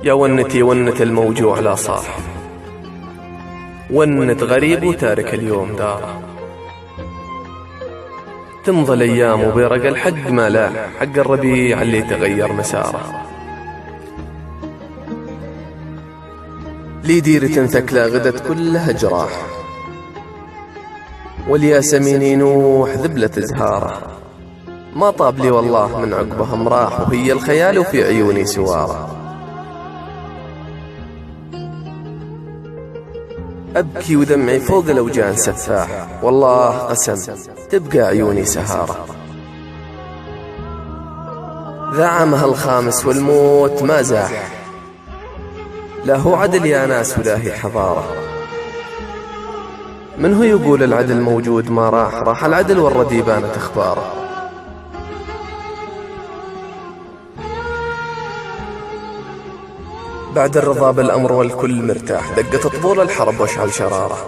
يا ونتي ونة الموجوع لا صاح، ونة غريب وتارك اليوم داره. تمضى الأيام وبرق الحق ما لاح، حق الربيع اللي تغير مساره. لي ديرة ثكلى غدت كلها جراح، والياسمين ينوح ذبلة زهاره. ما طاب لي والله من عقبهم راح، وهي الخيال وفي عيوني سواره. أبكي ودمعي فوق الأوجان سفاح، والله قسم تبقى عيوني سهارة. ذا عامها الخامس والموت ما زاح، لا هو عدل يا ناس ولا هي حضارة. من هو يقول العدل موجود ما راح العدل والردي بانت اخباره. بعد الرضا بالأمر والكل مرتاح، دقت طبول الحرب واشعل شراره.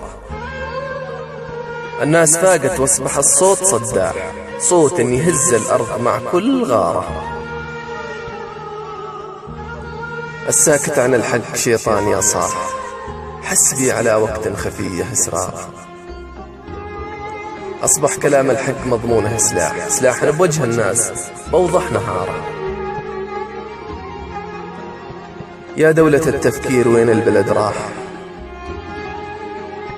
الناس فاقت واصبح الصوت صداح، صوت يهز الأرض مع كل غارة. الساكت عن الحق شيطان يا صاح، حسبي على وقت خفيه اسراره. أصبح كلام الحق مضمونه سلاح بوجه الناس بوضح نهاره. يا دولة التفكير وين البلد راح،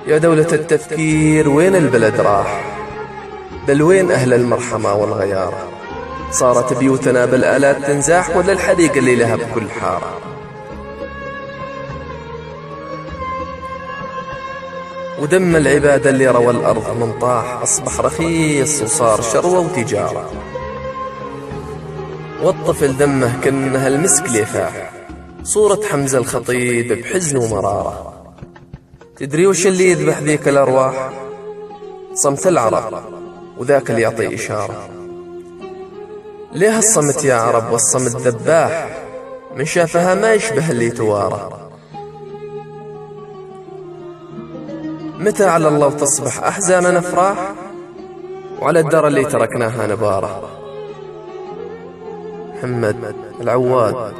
يا دولة التفكير وين البلد راح. بل وين أهل المرحمة والغيارة، صارت بيوتنا بالآلات تنزاح، ولا الحريق اللي لها بكل حارة. ودم العباد اللي روى الأرض من طاح، أصبح رخيص وصار شروة وتجارة. والطفل دمه كأنها المسك ليفاح، صورة حمزة الخطيب بحزن ومرارة. تدري وش اللي يذبح ذيك الأرواح؟ صمت العرب، وذاك اللي يعطي إشارة. ليه الصمت يا عرب والصمت ذباح، من شافها ما يشبه اللي تواره. متى على الله تصبح أحزاننا أفراح، وعلى الدار اللي تركناها نباره. محمد العواد.